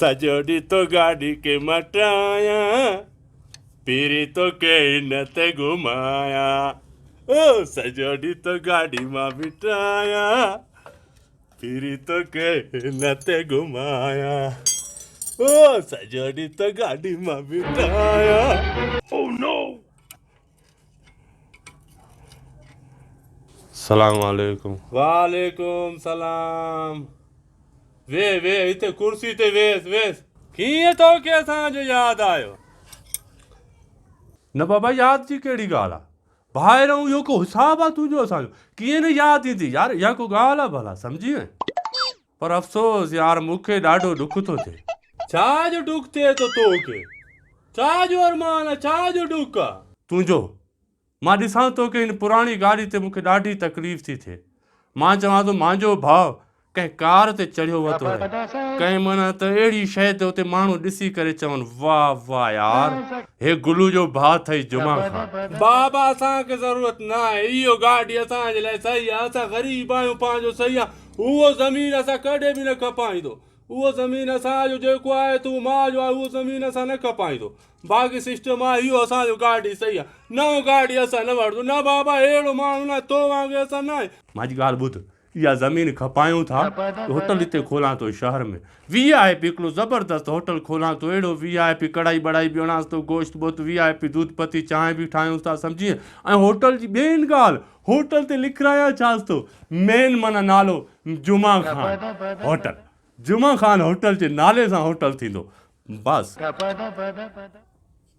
सजोड़ी तो गाड़ी के मटाया, पीरी तो के न ते घुमाया। ओ सजोड़ी तो गाड़ी मां बिठाया, पीरी तो के न ते घुमाया। ओ सजोड़ी तो गाड़ी मां बिठाया। Oh no. सलाम वालेकुम। वालेकुम सलाम। वे इते कुर्सी ते वेस कीअं तो के असांजो याद आयो? न बाबा याद जी कहिड़ी ॻाल्हि आहे? ॿाहिरों इहो को हिसाब आहे तुंहिंजो असांजो? कीअं न यादि ईंदी यार, इहा को ॻाल्हि आहे भला, सम्झी वएं? पर अफ़सोस यार, मूंखे ॾाढो ॾुख थो थिए। छा जो ॾुख थिए थो तोखे? छा जो अरमान आहे? छा जो ॾुख आहे तुंहिंजो? मां ॾिसां थो की हिन पुराणी गाॾी ते मूंखे ॾाढी तकलीफ़ थी थिए। मां चवां थो मुंहिंजो भाउ कंहिं कार ते चढ़ियो वतो आहे, कंहिं माना त अहिड़ी शइ ते उते माण्हू ॾिसी करे चवनि वाह वाह यार, हे गुलू जो भाउ अथई जुमा ख़ान। बाबा असांखे ज़रूरत न आहे, इहो गाॾी असांजे लाइ सही आहे। असां ग़रीब आहियूं, पंहिंजो सही आहे। उहो ज़मीन असां कॾहिं बि न खपाईंदो। उहो ज़मीन असांजो जेको आहे तूं मां जो आहे, उहो ज़मीन असां न खपाईंदो। बाक़ी सिस्टम आहे इहो, असांजो गाॾी सही आहे। नओं गाॾी असां न वठंदो। न बाबा, अहिड़ो माण्हू न तो वांगुरु असां न आहे। मुंहिंजी ॻाल्हि ॿुध, इहा ज़मीन खपायूं था, होटल हिते खोलां थो शहर में। VIP हिकिड़ो ज़बरदस्त होटल खोलां थो, अहिड़ो VIP कढ़ाई बढ़ाई बि वणांसि थो, गोश्त बोत VIP दूध पती चांहि बि ठाहियूं था, सम्झी? ऐं होटल जी मेन ॻाल्हि, होटल ते लिखाया छासि थो, मेन माना नालो जुमा ख़ान होटल। जुमा ख़ान होटल जे नाले सां होटल थींदो बस।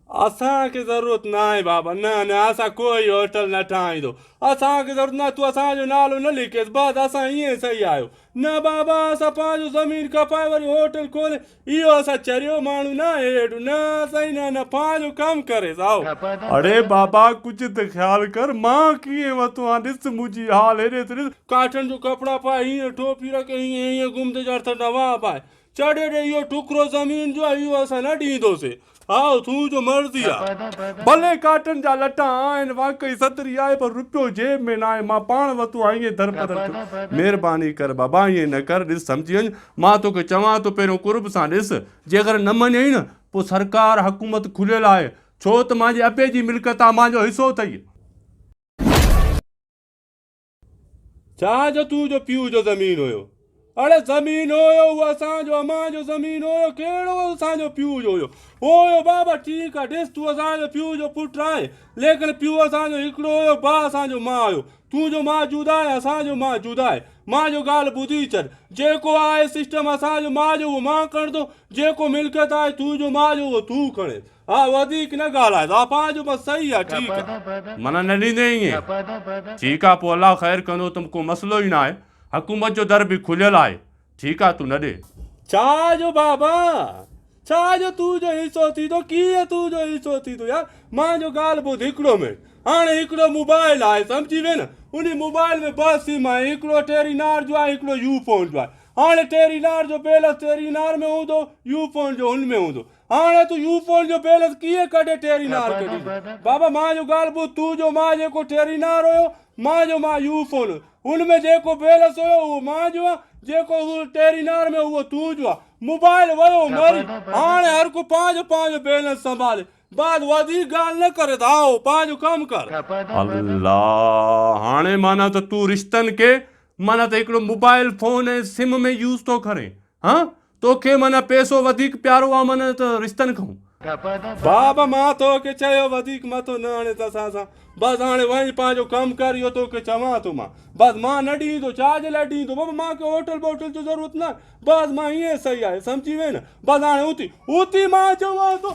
असांखे ज़रूरत न आहे बाबा, न असां कोई होटल न ठाहींदो। असांखे ज़रूरत न, तूं असांजो नालो न लिखेसि बसि, असां ईअं सही आहियो। न बाबा, असां पंहिंजो ज़मीन खपाए वरी होटल खोले, इहो असां चरियो माण्हू न आहे हेॾो। न साईं, न पंहिंजो कमु करे साओ। अड़े बाबा, कुझु त ख़्यालु कर, मां कीअं वरितो आहे? ॾिस मुंहिंजी हाल, हेॾे त ॾिस, काठनि जो कपिड़ा पाए, हीअं टोपी रखे, हीअं घुमंदे चढ़ दवा पाए, चढ़े ॾे इहो टुकड़ो ज़मीन जो आहे, इहो असां न ॾींदोसीं। हा, तूं जो मर्ज़ी आहे। भले काटन जा लटा आहिनि, वाकई सतरी आहे, पर रुपयो जेब में न आहे। मां पाण वरितो आहे, ईअं दर महिरबानी कर बाबा, ईअं न कर। ॾिस सम्झी वञ, मां तोखे चवां थो, पहिरियों कुर्ब सां ॾिस, जेकर न मञई न, पोइ सरकार हुकूमत खुलियल आहे, छो त मुंहिंजे अबे जी मिल्कत आहे, मुंहिंजो हिसो अथई। छा जो तूं जो पीउ जो ज़मीन हुयो? अड़े ज़मीन हुयो, उहो असांजो अमां जो ज़मीन हुयो, कहिड़ो असांजो पीउ जो हुयो बाबा। ठीकु आहे, ॾिस तूं असांजो पीउ जो पुटु आहे, लेकिन पीउ असांजो हिकिड़ो हुयो, भाउ असांजो मां हुयो। तुंहिंजो मां जुदा आहे, असांजो मां जुदा आहे। मां जो ॻाल्हि ॿुधी छॾ, जेको आहे सिस्टम असांजो मां जो, उहो मां खणंदो। जेको मिल्कियत आहे तुंहिंजो मां जो, उहो तूं खणे। हा, वधीक न ॻाल्हाए, हा पंहिंजो बसि सही आहे। ठीकु आहे, माना न ॾींदे ईअं? ठीकु आहे, पोइ अलाह ख़ैरु कंदो त को मसइलो ई न आहे। हुकूमत जो दर बि खुलियल आहे। ठीकु आहे, तूं न ॾे। छा जो बाबा, छा जो तुंहिंजो हिसो थींदो? कीअं तुंहिंजो हिसो थींदो यार? मुंहिंजो ॻाल्हि ॿुध हिकिड़ो मिनट। हाणे हिकिड़ो मोबाइल आहे, सम्झी वे न? उन मोबाइल में ॿ सिम आहे, हिकिड़ो टेलीनार जो आहे, हिकिड़ो यूफोन जो आहे। हाणे टेलीनार जो बैलेंस टेलीनार में हूंदो, यूफोन जो हुन में हूंदो। हाणे तूं यूफोन जो बैलेंस कीअं कढे टेलीनार कढी? बाबा मुंहिंजो ॻाल्हि ॿुध, तुंहिंजो मां जेको टेलीनार हुयो, मुंहिंजो मां यूफोन, हुनमें जेको बैलेंस हुयो उहो मुंहिंजो आहे, जेको टेलीनार में उहो तुंहिंजो आहे। मोबाइल वियो मरी, हाणे हर को पंहिंजो पंहिंजो बैलेंस संभाले। बाद वधीक ॻाल्हि न करे त आओ पंहिंजो कमु कर। अल्लाह, हाणे माना त तूं रिश्तनि खे माना त हिकिड़ो मोबाइल फोन ऐं सिम में यूज़ थो करे? हा, तोखे माना पैसो वधीक प्यारो आहे माना त रिश्तनि खां? बाबा मां तोखे चयो वधीक मथो न हाणे त असां सां, बसि हाणे वञ पंहिंजो कमु कर, इहो तोखे चवां थो मां। बसि मां न ॾींदो, छा जे लाइ ॾींदो बाबा? मूंखे होटल वोटल जो ज़रूरत न, बसि मां हीअं सही आहे, सम्झी वई न? बसि हाणे उथी मां चवां थो।